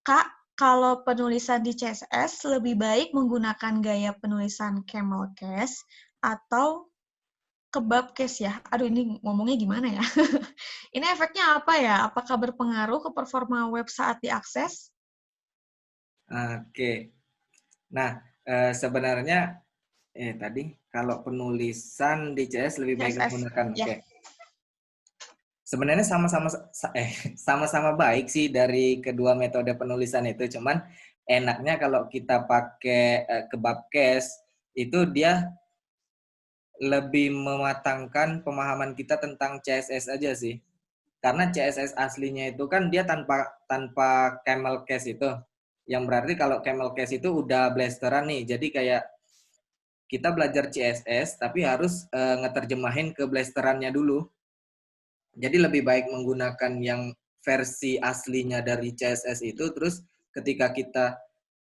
Kak, kalau penulisan di CSS lebih baik menggunakan gaya penulisan camel case atau kebab case ya? Aduh, ini ngomongnya gimana ya? Ini efeknya apa ya? Apakah berpengaruh ke performa web saat diakses? Oke. Nah, sebenarnya tadi kalau penulisan di CS lebih baik CSS, menggunakan ya. sebenarnya sama-sama baik sih dari kedua metode penulisan itu. Cuman enaknya kalau kita pakai kebab case itu dia lebih mematangkan pemahaman kita tentang CSS aja sih. Karena CSS aslinya itu kan dia tanpa tanpa camel case itu. Yang berarti kalau camel case itu udah blasteran nih. Jadi kayak kita belajar CSS tapi harus ngeterjemahin ke blasterannya dulu. Jadi lebih baik menggunakan yang versi aslinya dari CSS itu, terus ketika kita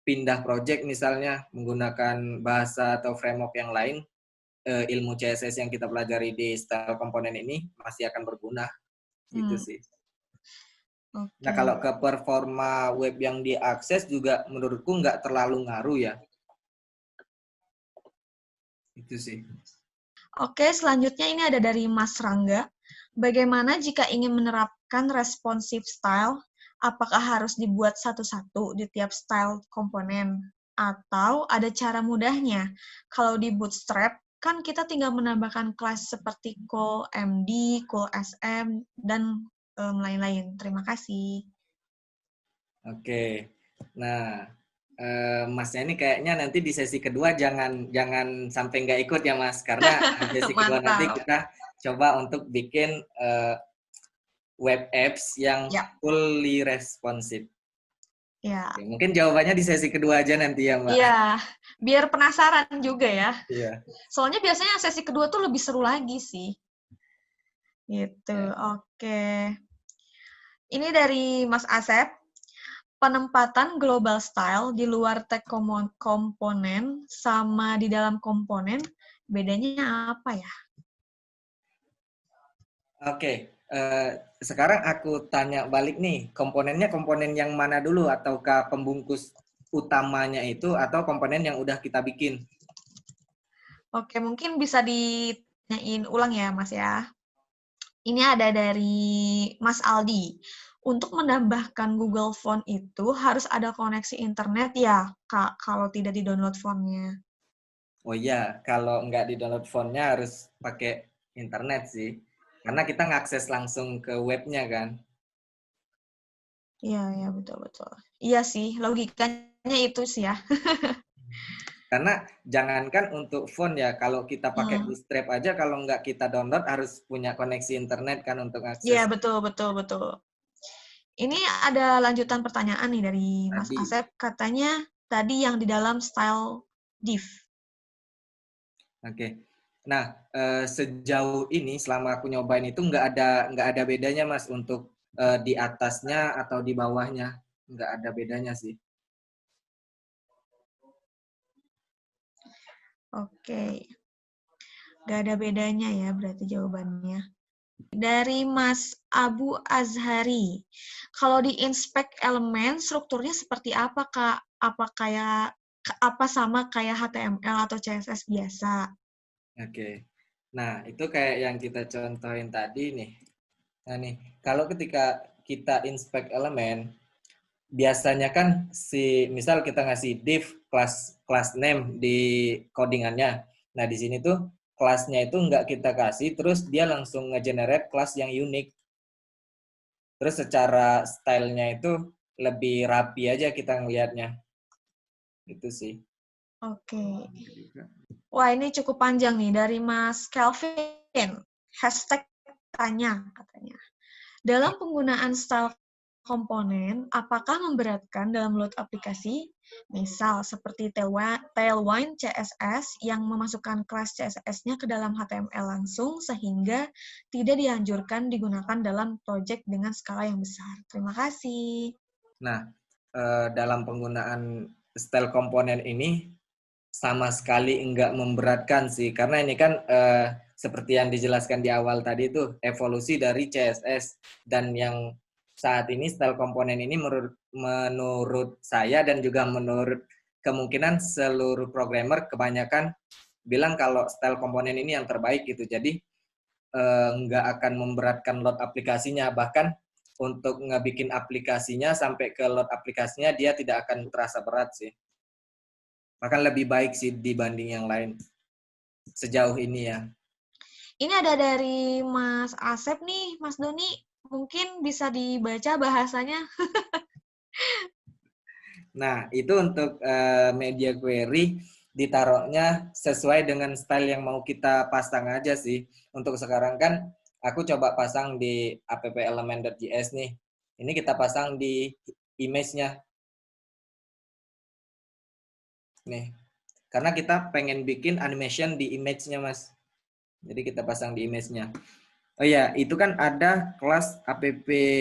pindah project misalnya menggunakan bahasa atau framework yang lain, ilmu CSS yang kita pelajari di style komponen ini masih akan berguna gitu Hmm, sih. Nah, oke. kalau ke performa web yang diakses juga menurutku nggak terlalu ngaruh ya. Itu sih. Oke, selanjutnya ini ada dari Mas Rangga. Bagaimana jika ingin menerapkan responsive style? Apakah harus dibuat satu-satu di tiap style komponen? Atau ada cara mudahnya? Kalau di Bootstrap, kan kita tinggal menambahkan kelas seperti call MD, call SM, dan lain-lain. Terima kasih. Oke. Nah, Masnya ini kayaknya nanti di sesi kedua jangan jangan sampai nggak ikut ya Mas, karena di sesi kedua nanti Mantap. kita coba untuk bikin web apps yang Ya, fully responsive. ya. Oke, mungkin jawabannya di sesi kedua aja nanti ya Mbak. Iya, biar penasaran juga ya. Iya. Soalnya biasanya sesi kedua tuh lebih seru lagi sih. Gitu, Ya. oke. Ini dari Mas Asep. Penempatan global style di luar tag komponen sama di dalam komponen, bedanya apa ya? Oke, sekarang aku tanya balik nih, komponennya komponen yang mana dulu, ataukah pembungkus utamanya itu atau komponen yang udah kita bikin? Oke, mungkin bisa ditanyain ulang ya, Mas ya. Ini ada dari Mas Aldi. Untuk menambahkan Google Font itu harus ada koneksi internet ya, Kak, kalau tidak di-download fontnya. Oh iya, kalau nggak di-download fontnya harus pakai internet sih. Karena kita ngakses langsung ke webnya kan. Iya, ya, betul-betul. Iya sih, logikanya itu sih ya. Karena jangankan untuk font ya, kalau kita pakai Hmm. Bootstrap aja, kalau nggak kita download harus punya koneksi internet kan untuk Iya, akses betul, betul, betul. Ini ada lanjutan pertanyaan nih dari Mas tadi. Asep. Katanya tadi yang di dalam style div. Oke. Nah, sejauh ini selama aku nyobain itu nggak ada bedanya Mas untuk di atasnya atau di bawahnya, nggak ada bedanya sih. Oke, gak ada bedanya ya berarti jawabannya. Dari Mas Abu Azhari. Kalau di inspect elemen, strukturnya seperti apa, Kak? Apa sama kayak HTML atau CSS biasa? Oke. Nah, itu kayak yang kita contohin tadi nih. Nah nih, kalau ketika kita inspect elemen, biasanya kan misal kita ngasih div class class name di codingannya. Nah, di sini tuh kelasnya itu nggak kita kasih, terus dia langsung nge-generate kelas yang unik. Terus secara stylenya itu lebih rapi aja kita ngelihatnya. Itu sih. Oke. Wah, ini cukup panjang nih dari Mas Kelvin. Hashtag tanya katanya. Dalam penggunaan style komponen, apakah memberatkan dalam load aplikasi? Misal seperti Tailwind CSS yang memasukkan kelas CSS-nya ke dalam HTML langsung sehingga tidak dianjurkan digunakan dalam project dengan skala yang besar. Terima kasih. Nah, dalam penggunaan style komponen ini sama sekali enggak memberatkan sih, karena ini kan seperti yang dijelaskan di awal tadi itu evolusi dari CSS, dan yang saat ini style komponen ini menurut saya dan juga menurut kemungkinan seluruh programmer kebanyakan bilang kalau style komponen ini yang terbaik gitu. Jadi nggak akan memberatkan load aplikasinya, bahkan untuk ngebikin aplikasinya sampai ke load aplikasinya dia tidak akan terasa berat sih. Bahkan lebih baik sih dibanding yang lain sejauh ini ya. Ini ada dari Mas Asep nih, Mas Doni. Mungkin bisa dibaca bahasanya. Nah, itu untuk media query ditaruhnya sesuai dengan style yang mau kita pasang aja sih. Untuk sekarang kan aku coba pasang di app-element.js nih. Ini kita pasang di image-nya. Nih. Karena kita pengen bikin animation di image-nya, Mas. Jadi kita pasang di image-nya. Oh iya, itu kan ada kelas app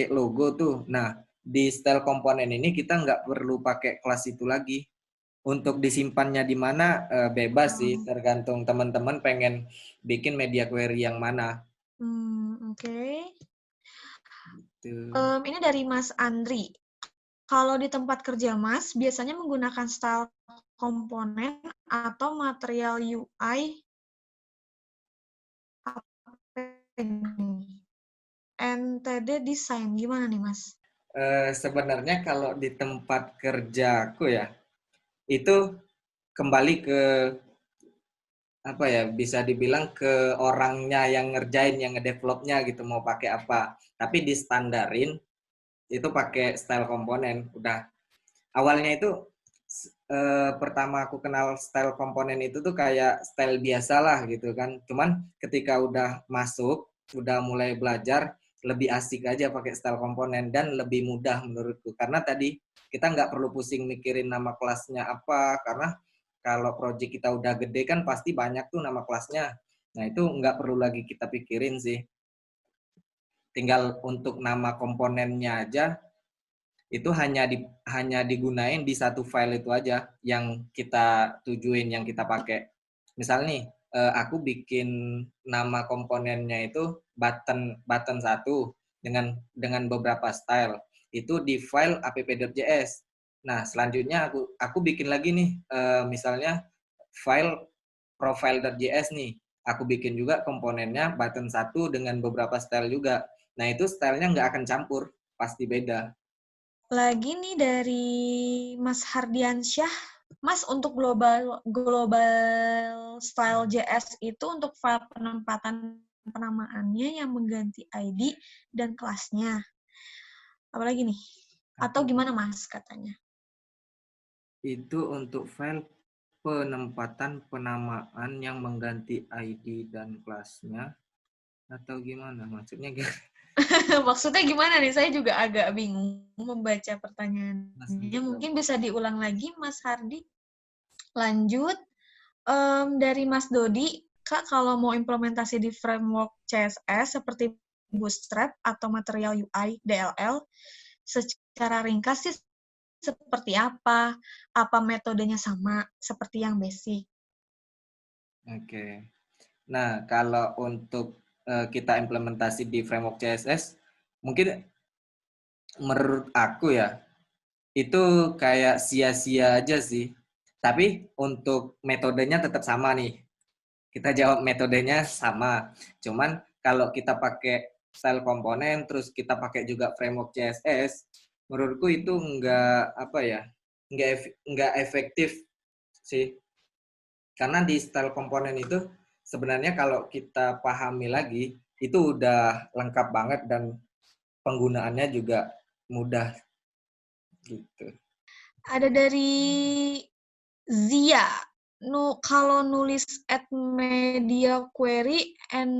logo tuh. Nah, di style komponen ini kita nggak perlu pakai kelas itu lagi. Untuk disimpannya di mana bebas sih, tergantung teman-teman pengen bikin media query yang mana. Oke. Tuh. Ini dari Mas Andri. Kalau di tempat kerja Mas, biasanya menggunakan style komponen atau material UI NTD Design. Gimana nih Mas? Sebenarnya kalau di tempat kerjaku ya, itu kembali ke apa ya, bisa dibilang ke orangnya yang ngerjain, yang ngedevelopnya gitu, mau pakai apa. Tapi di standarin itu pakai style komponen. Udah awalnya itu pertama aku kenal style komponen itu tuh kayak style biasa lah gitu kan. Cuman ketika udah masuk, udah mulai belajar, lebih asik aja pakai style komponen dan lebih mudah menurutku. Karena tadi kita nggak perlu pusing mikirin nama kelasnya apa, karena kalau project kita udah gede kan pasti banyak tuh nama kelasnya. Nah itu nggak perlu lagi kita pikirin sih. Tinggal untuk nama komponennya aja itu hanya digunain di satu file itu aja yang kita tujuin, yang kita pakai. Misal nih, aku bikin nama komponennya itu button 1 dengan beberapa style. Itu di file app.js. Nah, selanjutnya aku bikin lagi nih, misalnya file profile.js nih. Aku bikin juga komponennya button 1 dengan beberapa style juga. Nah, itu stylenya nggak akan campur, pasti beda. Lagi nih dari Mas Hardiansyah. Mas, untuk global style JS itu untuk file penempatan penamaannya yang mengganti ID dan kelasnya. Apalagi nih? Atau gimana Mas katanya? Itu untuk file penempatan penamaan yang mengganti ID dan kelasnya atau gimana? Maksudnya Maksudnya gimana nih? Saya juga agak bingung membaca pertanyaannya. maksudnya Mungkin bisa diulang lagi, Mas Hardi. Lanjut, dari Mas Dodi, Kak, kalau mau implementasi di framework CSS seperti Bootstrap atau Material UI, DLL, secara ringkas sih seperti apa? Apa metodenya sama seperti yang basic? Oke. Nah, kalau untuk kita implementasi di framework CSS, mungkin menurut aku ya, itu kayak sia-sia aja sih. Tapi untuk metodenya tetap sama nih. Kita jawab metodenya sama. Cuman kalau kita pakai style komponen, terus kita pakai juga framework CSS, menurutku itu nggak apa ya, nggak efektif sih. Karena di style komponen itu sebenarnya kalau kita pahami lagi, itu udah lengkap banget dan penggunaannya juga mudah gitu. Ada dari Zia. Kalau nulis at media query and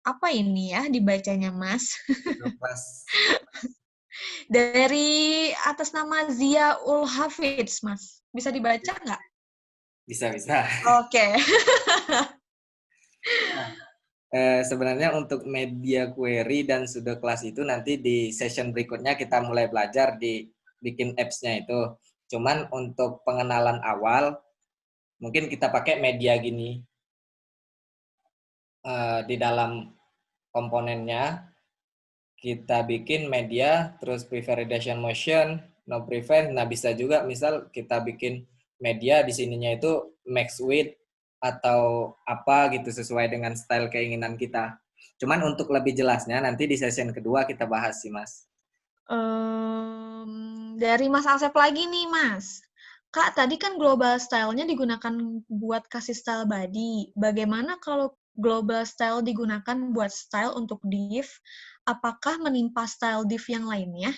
apa ini ya dibacanya, Mas? Pas. Dari atas nama Zia Ul Hafidz, Mas. Bisa dibaca nggak? Bisa. Oke. Nah, sebenarnya untuk media query dan pseudo class itu nanti di session berikutnya kita mulai belajar di bikin apps-nya itu. Cuman untuk pengenalan awal, mungkin kita pakai media gini. Di dalam komponennya, kita bikin media, terus prevalidation motion, no prevent. Nah, bisa juga misal kita bikin media di sininya itu max width atau apa gitu sesuai dengan style keinginan kita. Cuman untuk lebih jelasnya nanti di session kedua kita bahas sih, Mas. Dari Mas Asep lagi nih, Mas. Kak, tadi kan global style-nya digunakan buat kasih style body. Bagaimana kalau global style digunakan buat style untuk div? Apakah menimpa style div yang lainnya?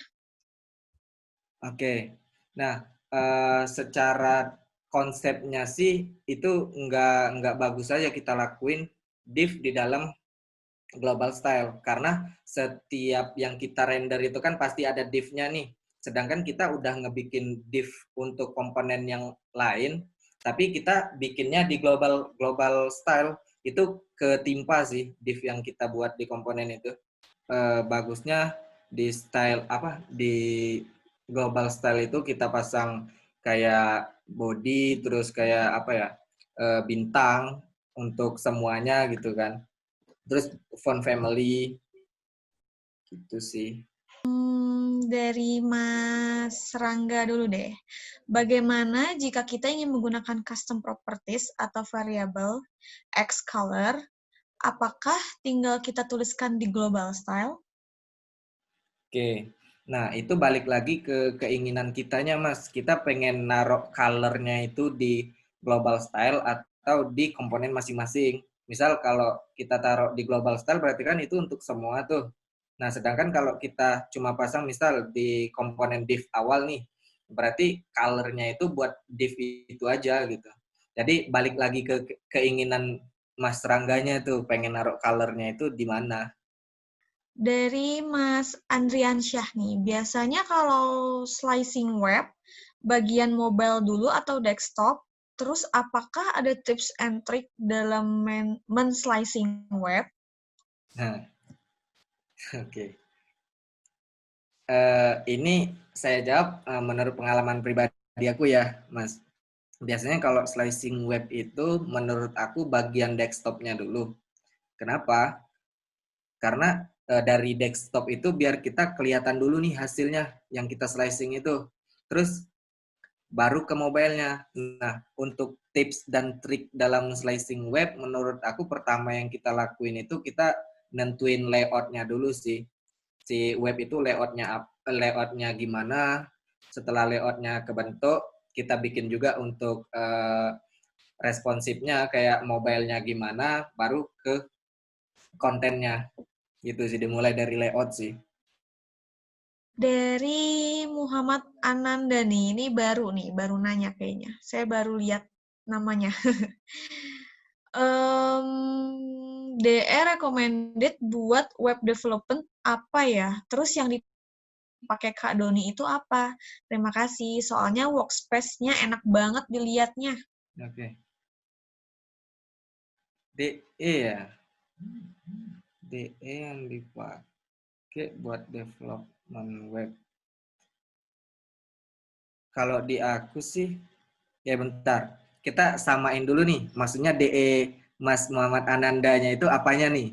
Oke. Nah, secara konsepnya sih itu nggak bagus aja kita lakuin div di dalam global style karena setiap yang kita render itu kan pasti ada div-nya nih. Sedangkan kita udah ngebikin div untuk komponen yang lain, tapi kita bikinnya di global style itu ketimpa sih div yang kita buat di komponen itu. Bagusnya di style apa di global style itu kita pasang kayak body terus kayak apa ya bintang untuk semuanya gitu kan. Terus font family gitu sih. Dari Mas Rangga dulu deh. Bagaimana jika kita ingin menggunakan custom properties atau variable X color, apakah tinggal kita tuliskan di global style? Oke. Nah, itu balik lagi ke keinginan kitanya, Mas. Kita pengen naruh color-nya itu di global style atau di komponen masing-masing. Misal kalau kita taruh di global style berarti kan itu untuk semua tuh. Nah, sedangkan kalau kita cuma pasang misal di komponen div awal nih, berarti color-nya itu buat div itu aja gitu. Jadi balik lagi ke keinginan Mas Rangganya tuh, pengen naruh color-nya itu di mana. Dari Mas Andriansyah nih, biasanya kalau slicing web, bagian mobile dulu atau desktop, terus apakah ada tips and trick dalam men-slicing web? Nah, oke. Ini saya jawab menurut pengalaman pribadi aku ya, Mas. Biasanya kalau slicing web itu menurut aku bagian desktopnya dulu. Kenapa? Karena dari desktop itu biar kita kelihatan dulu nih hasilnya yang kita slicing itu. Terus baru ke mobilenya. Nah, untuk tips dan trik dalam slicing web, menurut aku pertama yang kita lakuin itu kita nentuin layoutnya dulu sih. Si web itu layoutnya gimana. Setelah layoutnya kebentuk, kita bikin juga untuk responsifnya kayak mobilenya gimana, baru ke kontennya. Gitu sih, dimulai dari layout sih. Dari Muhammad Ananda nih, ini baru nanya kayaknya. Saya baru lihat namanya. DE recommended buat web development apa ya? Terus yang dipakai Kak Doni itu apa? Terima kasih, soalnya workspace-nya enak banget dilihatnya. Oke. DE ya. DE yang dipakai buat development web. Kalau di aku sih, ya bentar. Kita samain dulu nih. Maksudnya DE Mas Muhammad Anandanya itu apanya nih?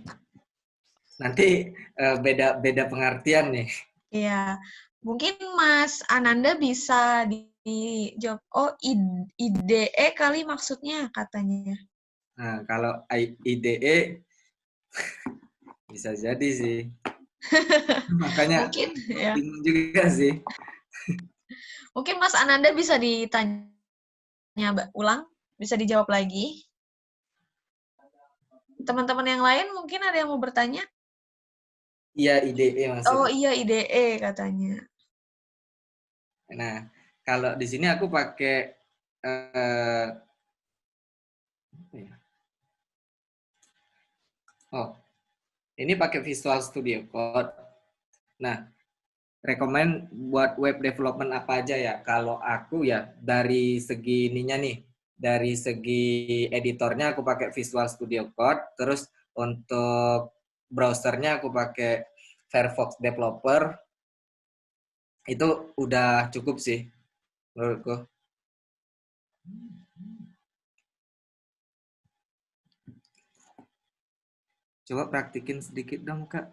Nanti beda pengertian nih. Iya, mungkin Mas Ananda bisa dijawab. Oh, IDE kali maksudnya katanya. Nah, kalau IDE bisa jadi sih. Makanya Mungkin ya. bingung juga sih. Mungkin Mas Ananda bisa ditanya ulang, bisa dijawab lagi. Teman-teman yang lain mungkin ada yang mau bertanya? Iya, IDE Oh maksudnya. iya, IDE katanya. Nah, kalau di sini aku pakai eh, apa ya? Oh, ini pakai Visual Studio Code. Nah, rekomend buat web development apa aja ya? Kalau aku ya dari segi ininya nih, dari segi editornya aku pakai Visual Studio Code, terus untuk browsernya aku pakai Firefox Developer, itu udah cukup sih menurutku. Coba praktikin sedikit dong, Kak.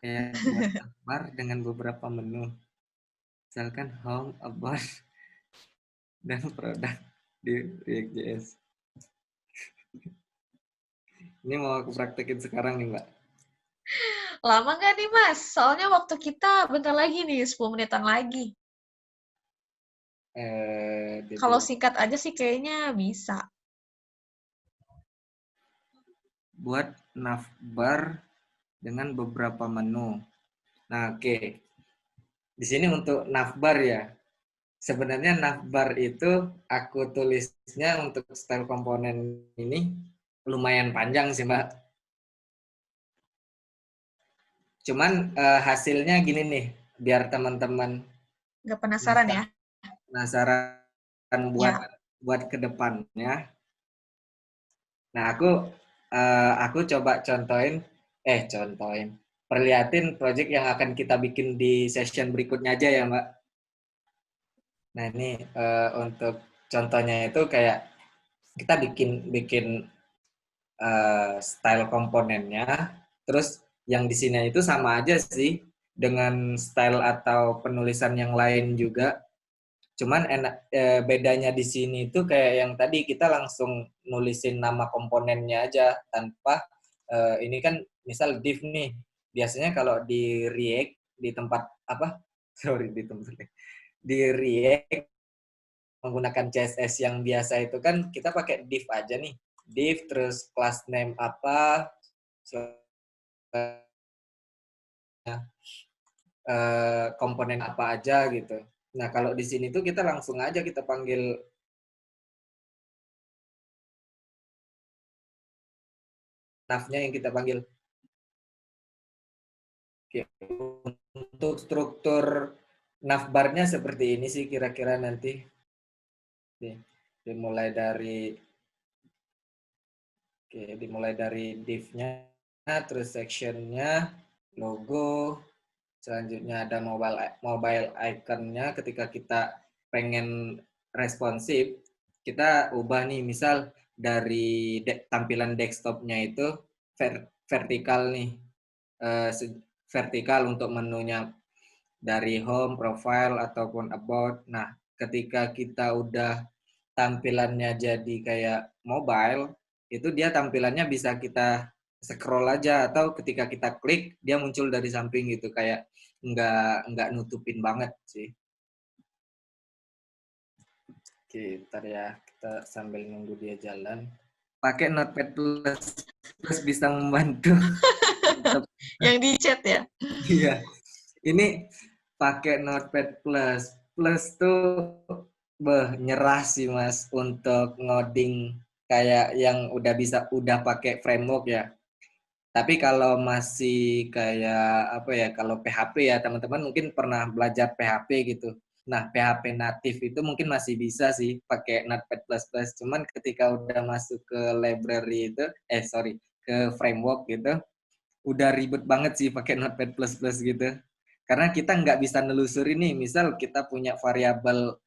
Kayak buat gambar dengan beberapa menu. Misalkan home, about, dan produk di React.js. Ini mau aku praktekin sekarang nih, Mbak. Lama nggak nih, Mas? Soalnya waktu kita bentar lagi nih, 10 menitan lagi. Kalau singkat aja sih kayaknya bisa. Buat navbar dengan beberapa menu. Nah, oke. Di sini untuk navbar ya. Sebenarnya navbar itu aku tulisnya untuk style komponen ini lumayan panjang sih, Mbak. Cuman hasilnya gini nih, biar teman-teman Nggak penasaran ya? penasaran buat Ya. buat ke depannya. Nah, aku coba contohin, perlihatin project yang akan kita bikin di session berikutnya aja ya, Mbak. Nah, ini untuk contohnya itu kayak kita bikin bikin style komponennya, terus yang di sini itu sama aja sih dengan style atau penulisan yang lain juga. Cuman bedanya di sini itu kayak yang tadi kita langsung nulisin nama komponennya aja tanpa ini kan misal div nih. Biasanya kalau di React di tempat apa? Sorry, di React menggunakan CSS yang biasa itu kan kita pakai div aja nih. Div terus class name apa, komponen apa aja gitu. Nah, kalau di sini tuh kita langsung aja kita panggil navnya yang kita panggil. Oke. Untuk struktur navbarnya seperti ini sih kira-kira nanti. Dimulai dari div-nya, terus section-nya, logo, selanjutnya ada mobile icon-nya ketika kita pengen responsif, kita ubah nih, misal dari tampilan desktop-nya itu vertikal nih, vertikal untuk menunya dari home, profile, ataupun about. Nah, ketika kita udah tampilannya jadi kayak mobile, itu dia tampilannya bisa kita scroll aja, atau ketika kita klik, dia muncul dari samping gitu, kayak nggak nutupin banget sih. Oke, ntar ya, kita sambil nunggu dia jalan. Pakai Notepad Plus bisa membantu. Yang di chat ya? Iya. Ini pakai Notepad Plus. Plus tuh nyerah sih Mas untuk ngoding kayak yang udah pakai framework ya. Tapi kalau masih kayak apa ya, kalau PHP ya teman-teman mungkin pernah belajar PHP gitu. Nah, PHP natif itu mungkin masih bisa sih pakai Notepad++. Cuman ketika udah masuk ke library itu, ke framework gitu, udah ribet banget sih pakai Notepad++ gitu. Karena kita nggak bisa nelusuri nih, misal kita punya variabel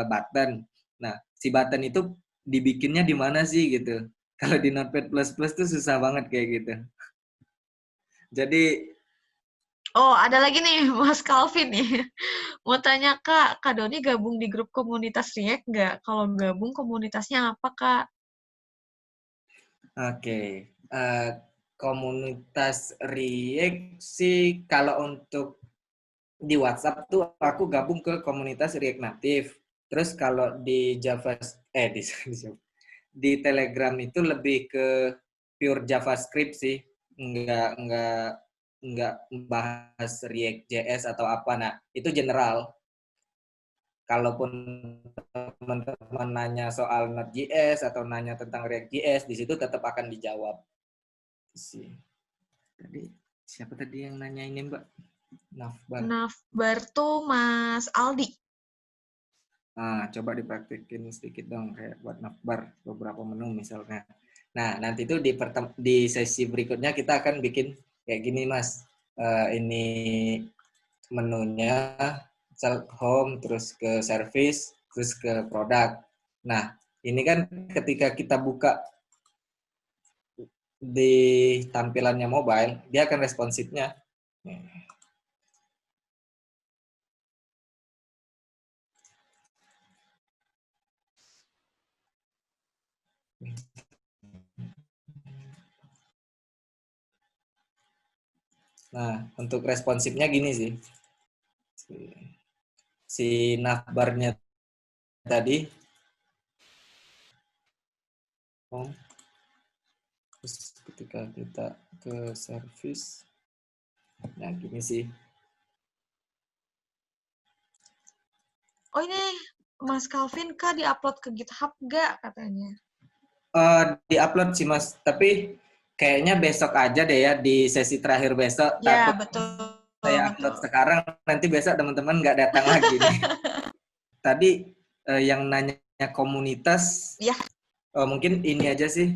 button. Nah, si button itu dibikinnya di mana sih gitu. Kalau di Notepad++ tuh susah banget kayak gitu. Jadi Oh, ada lagi nih, Mas Calvin nih. Mau tanya, Kak Doni gabung di grup komunitas React nggak? Kalau gabung, komunitasnya apa, Kak? oke, komunitas React sih kalau untuk di WhatsApp tuh aku gabung ke komunitas React Native. Terus kalau di di Telegram itu lebih ke pure JavaScript sih, nggak bahas React JS atau apa. Nah, itu general. Kalaupun teman-teman nanya soal Node.js atau nanya tentang React.js, di situ tetap akan dijawab. Sih. Tadi siapa tadi yang nanya ini Mbak? Navbar. Navbar tuh Mas Aldi. Nah, coba dipraktikin sedikit dong kayak buat navbar beberapa menu misalnya. Nah, nanti itu di sesi berikutnya kita akan bikin kayak gini Mas. Ini menunya home, terus ke service, terus ke produk. Nah, ini kan ketika kita buka di tampilannya mobile, dia akan responsifnya. Nah, untuk responsifnya gini sih. Si navbarnya tadi, terus ketika kita ke service, nah gini sih. Oh ini Mas Calvin kah diupload ke GitHub nggak katanya? Di-upload sih Mas, tapi kayaknya besok aja deh ya, di sesi terakhir besok. Ya Takut betul saya upload betul. sekarang, nanti besok teman-teman nggak datang lagi nih. Tadi yang nanya komunitas, Ya, mungkin ini aja sih,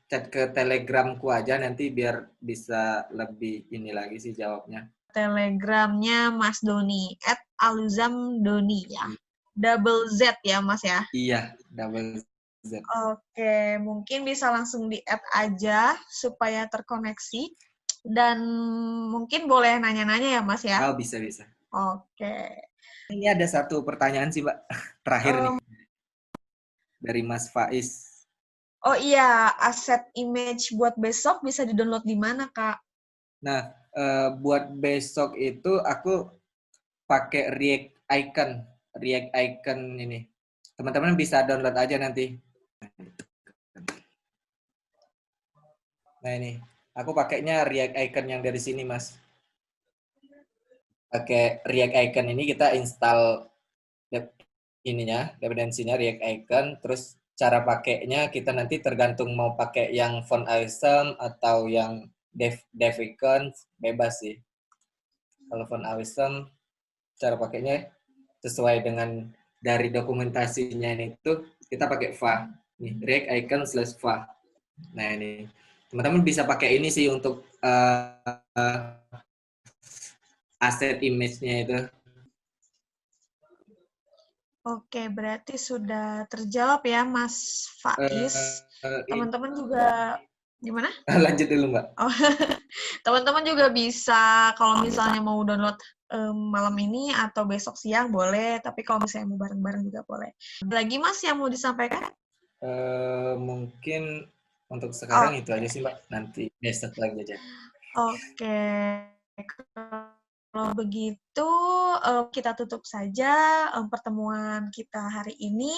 chat ke Telegramku aja nanti biar bisa lebih ini lagi sih jawabnya. Telegramnya Mas Doni, @aluzamdoni ya. Double Z ya Mas ya. Iya, double Z. Oke, mungkin bisa langsung di-add aja supaya terkoneksi. Dan mungkin boleh nanya-nanya ya Mas ya. Oh, bisa. Oke. Ini ada satu pertanyaan sih Mbak, terakhir nih, dari Mas Faiz. Oh iya, aset image buat besok bisa di-download di mana, Kak? Nah, buat besok itu aku pakai React Icon ini. Teman-teman bisa download aja nanti. Nah ini, aku pakainya React Icon yang dari sini Mas. Pakai React Icon ini kita install ininya, dependensinya React Icon, terus cara pakainya kita nanti tergantung mau pakai yang font awesome atau yang dev icon, bebas sih. Kalau font awesome, cara pakainya sesuai dengan dari dokumentasinya itu kita pakai va. Nih, React Icon /va. Nah ini, teman-teman bisa pakai ini sih untuk aset image-nya itu. Oke, berarti sudah terjawab ya, Mas Faiz. Teman-teman juga gimana? Lanjut dulu Mbak. Oh, teman-teman juga bisa kalau misalnya mau download malam ini atau besok siang boleh, tapi kalau misalnya mau bareng-bareng juga boleh. Lagi Mas yang mau disampaikan? Mungkin untuk sekarang itu Oke. aja sih Mbak. Nanti besok lagi aja. Oke. Kalau begitu kita tutup saja pertemuan kita hari ini.